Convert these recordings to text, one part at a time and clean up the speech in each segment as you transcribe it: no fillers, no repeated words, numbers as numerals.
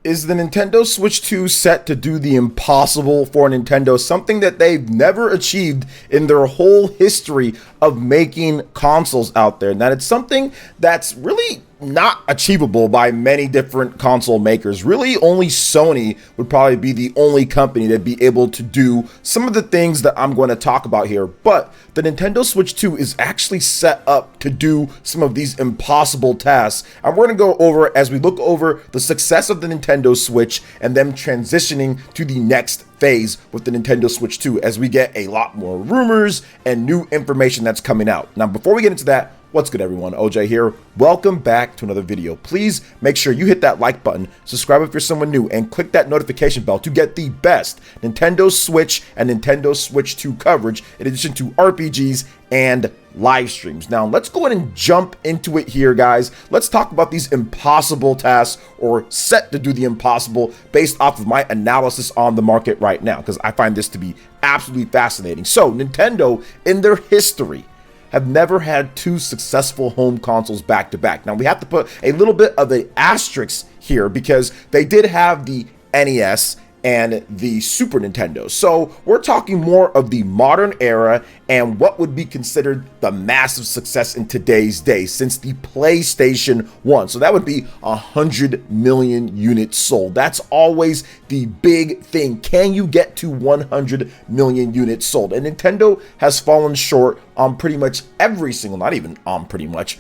Is the Nintendo Switch 2 set to do the impossible for Nintendo, something that they've never achieved in their whole history of making consoles out there? Now, it's something that's really not achievable by many different console makers. Really, only Sony would probably be the only company that'd be able to do some of the things that I'm going to talk about here. But the Nintendo Switch 2 is actually set up to do some of these impossible tasks. And we're going to go over as we look over the success of the Nintendo Switch and them transitioning to the next phase with the Nintendo Switch 2 as we get a lot more rumors and new information that's coming out. Now, before we get into that, what's good, everyone? OJ here. Welcome back to another video. Please make sure you hit that like button, subscribe if you're someone new, and click that notification bell to get the best Nintendo Switch and Nintendo Switch 2 coverage, in addition to RPGs and live streams. Now, let's go ahead and jump into it here, guys. Let's talk about these impossible tasks, or set to do the impossible, based off of my analysis on the market right now, because I find this to be absolutely fascinating. So, Nintendo, in their history, have never had two successful home consoles back to back. Now, we have to put a little bit of an asterisk here because they did have the NES and the Super Nintendo. So we're talking more of the modern era and what would be considered the massive success in today's day since the PlayStation 1. So that would be 100 million units sold. That's always the big thing. Can you get to 100 million units sold? And Nintendo has fallen short on pretty much every single, not even on pretty much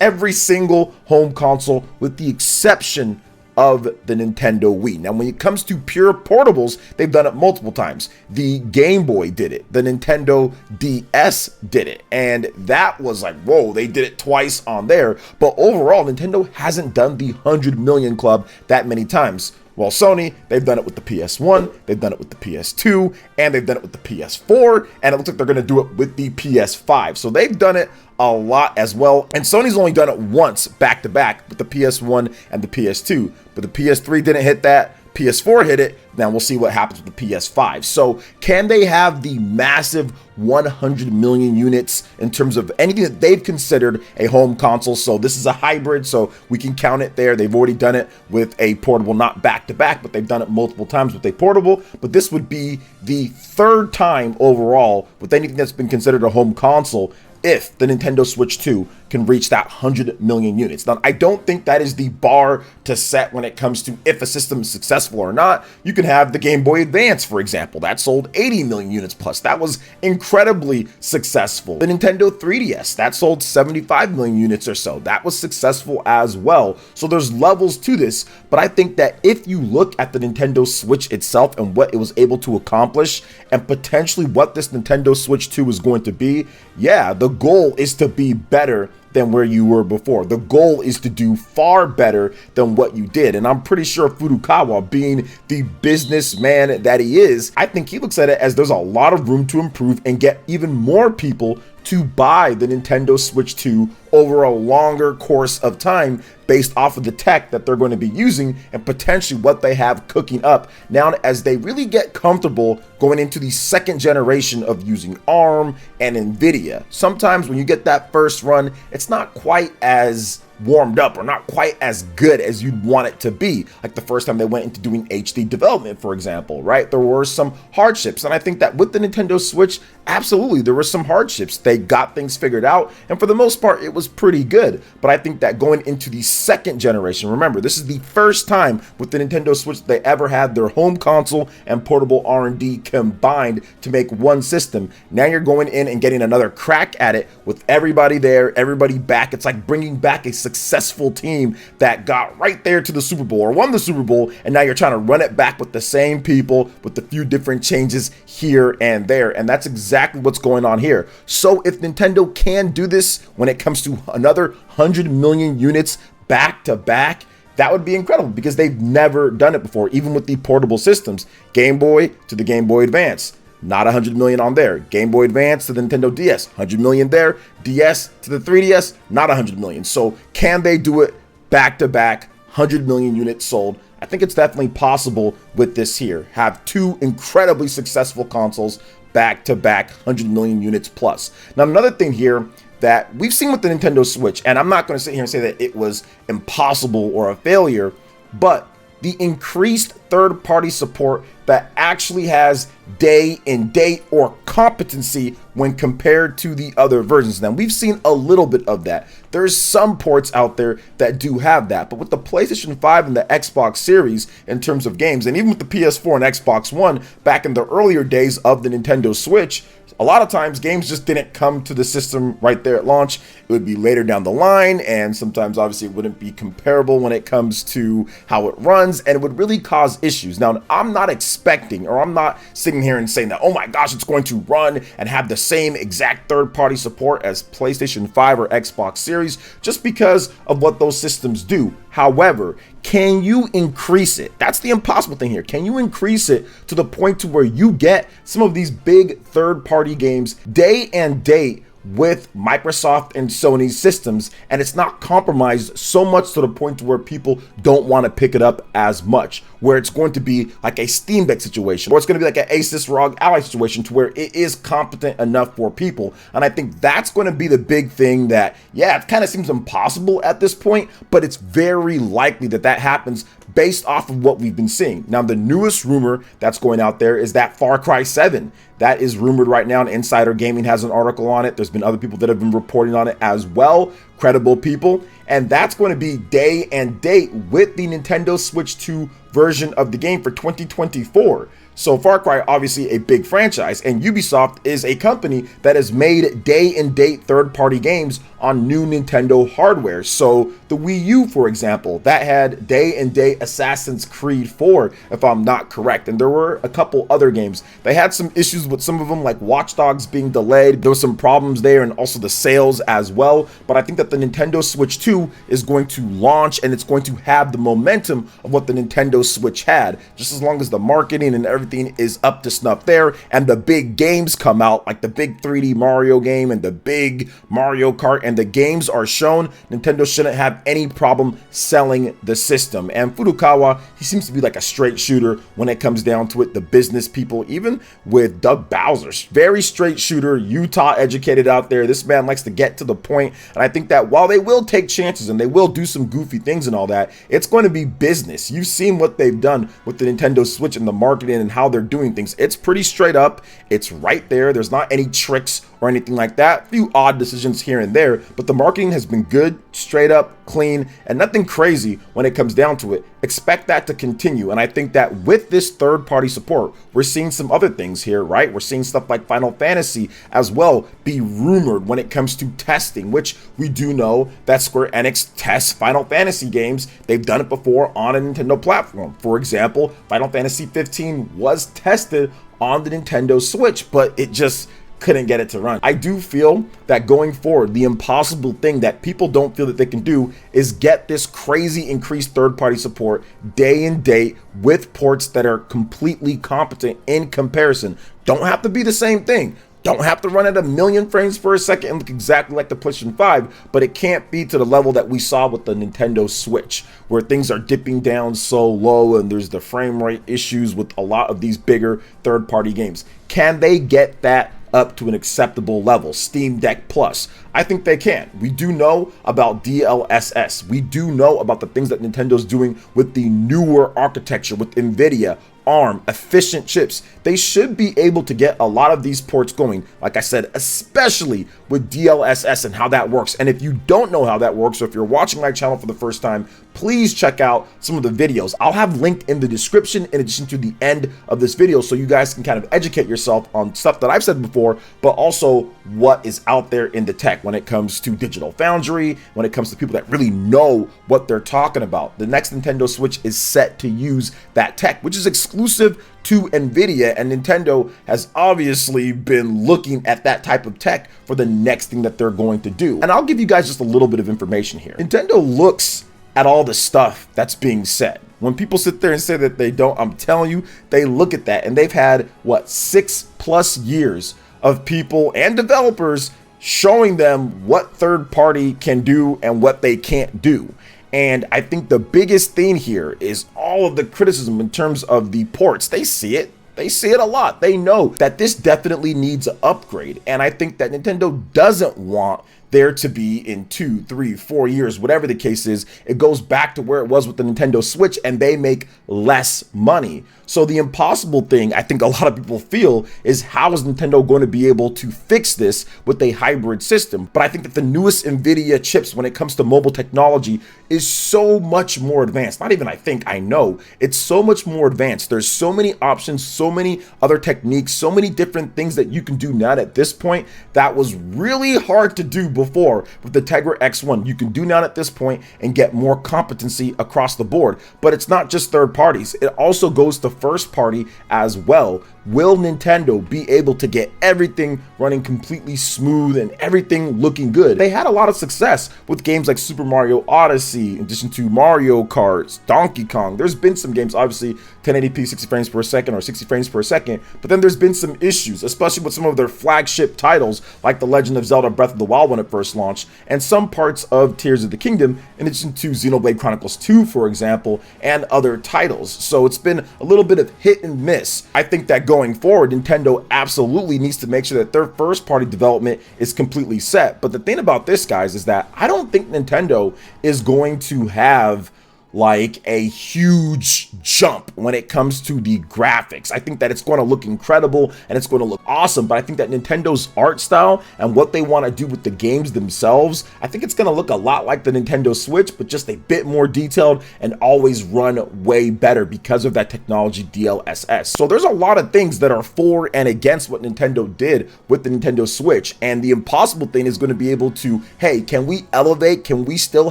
every single home console with the exception of the Nintendo Wii. Now, when it comes to pure portables, they've done it multiple times. The Game Boy did it. The Nintendo DS did it. And that was like, whoa, they did it twice on there. But overall, Nintendo hasn't done the 100 million club that many times. Well, Sony, they've done it with the PS1, they've done it with the PS2, and they've done it with the PS4, and it looks like they're going to do it with the PS5. So they've done it a lot as well, and Sony's only done it once back to back with the PS1 and the PS2, but the PS3 didn't hit that. PS4 hit it. Now we'll see what happens with the PS5. So can they have the massive 100 million units in terms of anything that they've considered a home console? So this is a hybrid, so we can count it there. They've already done it with a portable, not back to back, but they've done it multiple times with a portable. But this would be the third time overall with anything that's been considered a home console if the Nintendo Switch 2 can reach that 100 million units. Now, I don't think that is the bar to set when it comes to if a system is successful or not. You can have the Game Boy Advance, for example. That sold 80 million units plus. That was incredibly successful. The Nintendo 3DS, that sold 75 million units or so. That was successful as well. So there's levels to this, but I think that if you look at the Nintendo Switch itself and what it was able to accomplish and potentially what this Nintendo Switch 2 is going to be, yeah, the goal is to be better than where you were before. The goal is to do far better than what you did. And I'm pretty sure Furukawa, being the businessman that he is, I think he looks at it as there's a lot of room to improve and get even more people to buy the Nintendo Switch 2 over a longer course of time based off of the tech that they're going to be using and potentially what they have cooking up now as they really get comfortable going into the second generation of using ARM and NVIDIA. Sometimes when you get that first run, it's not quite as warmed up or not quite as good as you'd want it to be. Like the first time they went into doing HD development, for example, right? There were some hardships. And I think that with the Nintendo Switch, absolutely, there were some hardships. They got things figured out. And for the most part, it was pretty good. But I think that going into the second generation, remember, this is the first time with the Nintendo Switch they ever had their home console and portable R&D combined to make one system. Now you're going in and getting another crack at it with everybody there, everybody back. It's like bringing back a successful team that got right there to the Super Bowl or won the Super Bowl, and now you're trying to run it back with the same people with a few different changes here and there, and that's exactly what's going on here. So if Nintendo can do this when it comes to another 100 million units back to back, that would be incredible because they've never done it before, even with the portable systems. Game Boy to the Game Boy Advance, not 100 million on there. Game Boy Advance to the Nintendo DS, 100 million there. DS to the 3DS, not 100 million. So can they do it back to back, 100 million units sold? I think it's definitely possible with this here. Have two incredibly successful consoles back to back, 100 million units plus. Now, another thing here that we've seen with the Nintendo Switch, and I'm not going to sit here and say that it was impossible or a failure, but the increased third-party support that actually has day and date or competency when compared to the other versions. Now, we've seen a little bit of that. There's some ports out there that do have that, but with the PlayStation 5 and the Xbox Series in terms of games, and even with the PS4 and Xbox One back in the earlier days of the Nintendo Switch, a lot of times games just didn't come to the system right there at launch. It would be later down the line, and sometimes obviously it wouldn't be comparable when it comes to how it runs, and it would really cause issues. Now, I'm not expecting, or I'm not sitting here and saying that, oh my gosh, it's going to run and have the same exact third-party support as PlayStation 5 or Xbox Series, just because of what those systems do. However, can you increase it? That's the impossible thing here. Can you increase it to the point to where you get some of these big third-party games day and date with Microsoft and Sony's systems, and it's not compromised so much to the point to where people don't want to pick it up as much, where it's going to be like a Steam Deck situation, or it's going to be like an Asus ROG Ally situation to where it is competent enough for people. And I think that's going to be the big thing that, yeah, it kind of seems impossible at this point, but it's very likely that that happens based off of what we've been seeing. Now, the newest rumor that's going out there is that Far Cry 7, that is rumored right now, and Insider Gaming has an article on it. There's been other people that have been reporting on it as well, credible people, and that's going to be day and date with the Nintendo Switch 2 version of the game for 2024. So Far Cry, obviously a big franchise, and Ubisoft is a company that has made day and date third-party games on new Nintendo hardware. So the Wii U, for example, that had day and date Assassin's Creed 4, if I'm not correct. And there were a couple other games. They had some issues with some of them, like Watch Dogs being delayed. There was some problems there, and also the sales as well. But I think that the Nintendo Switch 2 is going to launch, and it's going to have the momentum of what the Nintendo Switch had, just as long as the marketing and everything is up to snuff there, and the big games come out, like the big 3D Mario game and the big Mario Kart, and the games are shown, Nintendo shouldn't have any problem selling the system. And Furukawa, he seems to be like a straight shooter when it comes down to it. The business people, even with Doug Bowser, very straight shooter, Utah educated out there. This man likes to get to the point, and I think that while they will take chances and they will do some goofy things and all that, it's going to be business. You've seen what they've done with the Nintendo Switch and the marketing and how they're doing things. It's pretty straight up. It's right there. There's not any tricks or anything like that. A few odd decisions here and there, but the marketing has been good, straight up, clean, and nothing crazy when it comes down to it. Expect that to continue. And I think that with this third-party support, we're seeing some other things here, right? We're seeing stuff like Final Fantasy as well be rumored when it comes to testing, which we do know that Square Enix tests Final Fantasy games. They've done it before on a Nintendo platform. For example, Final Fantasy 15 was tested on the Nintendo Switch, but it just couldn't get it to run. I do feel that going forward, the impossible thing that people don't feel that they can do is get this crazy increased third-party support day and date with ports that are completely competent in comparison. Don't have to be the same thing. Don't have to run at 1,000,000 frames per second and look exactly like the PlayStation 5, but it can't be to the level that we saw with the Nintendo Switch, where things are dipping down so low and there's the frame rate issues with a lot of these bigger third-party games. Can they get that up to an acceptable level? Steam Deck Plus, I think they can. We do know about DLSS. We do know about the things that Nintendo's doing with the newer architecture with NVIDIA, ARM, efficient chips. They should be able to get a lot of these ports going, like I said, especially with DLSS and how that works. And if you don't know how that works, or if you're watching my channel for the first time, please check out some of the videos. I'll have linked in the description in addition to the end of this video, so you guys can kind of educate yourself on stuff that I've said before, but also what is out there in the tech when it comes to Digital Foundry, when it comes to people that really know what they're talking about. The next Nintendo Switch is set to use that tech, which is exclusive to NVIDIA, and Nintendo has obviously been looking at that type of tech for the next thing that they're going to do. And I'll give you guys just a little bit of information here. Nintendo looks at all the stuff that's being said. When people sit there and say that they don't, I'm telling you, they look at that, and they've had, what, 6+ years of people and developers showing them what third party can do and what they can't do. And I think the biggest thing here is all of the criticism in terms of the ports. They see it. They see it a lot. They know that this definitely needs an upgrade. And I think that Nintendo doesn't want there to be in 2, 3, 4 years, whatever the case is, it goes back to where it was with the Nintendo Switch and they make less money. So the impossible thing I think a lot of people feel is, how is Nintendo going to be able to fix this with a hybrid system? But I think that the newest NVIDIA chips when it comes to mobile technology is so much more advanced. Not even I think, I know. It's so much more advanced. There's so many options, so many other techniques, so many different things that you can do now at this point that was really hard to do before with the Tegra X1. You can do now at this point and get more competency across the board. But it's not just third parties. It also goes to first party as well. Will Nintendo be able to get everything running completely smooth and everything looking good? They had a lot of success with games like Super Mario Odyssey, in addition to Mario Kart, Donkey Kong. There's been some games, obviously 1080p 60 frames per second or 60 frames per second, but then there's been some issues, especially with some of their flagship titles like The Legend of Zelda Breath of the Wild when it first launched, and some parts of Tears of the Kingdom, in addition to Xenoblade Chronicles 2, for example, and other titles. So it's been a little bit of hit and miss. I think that going forward, Nintendo absolutely needs to make sure that their first party development is completely set. But the thing about this, guys, is that I don't think Nintendo is going to have like a huge jump when it comes to the graphics. I think that it's going to look incredible and it's going to look awesome, but I think that Nintendo's art style and what they want to do with the games themselves, I think it's going to look a lot like the Nintendo Switch, but just a bit more detailed and always run way better because of that technology DLSS. So there's a lot of things that are for and against what Nintendo did with the Nintendo Switch, and the impossible thing is going to be able to, hey, can we elevate? Can we still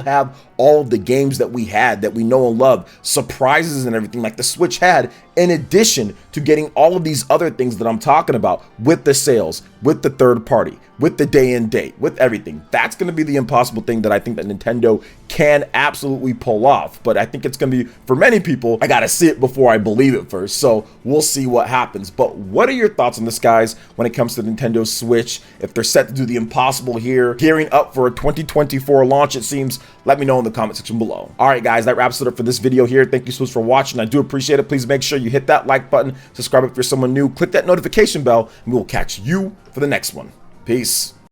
have all of the games that we had, that we know and love, surprises and everything like the Switch had, in addition to getting all of these other things that I'm talking about with the sales, with the third party, with the day and date, with everything? That's going to be the impossible thing that I think that Nintendo can absolutely pull off. But I think it's going to be, for many people, I got to see it before I believe it first. So we'll see what happens. But what are your thoughts on this, guys, when it comes to Nintendo Switch? If they're set to do the impossible here, gearing up for a 2024 launch, it seems, let me know in the comment section below. All right, guys, that wraps it up for this video here. Thank you so much for watching. I do appreciate it. Please make sure you hit that like button, subscribe if you're someone new, click that notification bell, and we will catch you for the next one. Peace.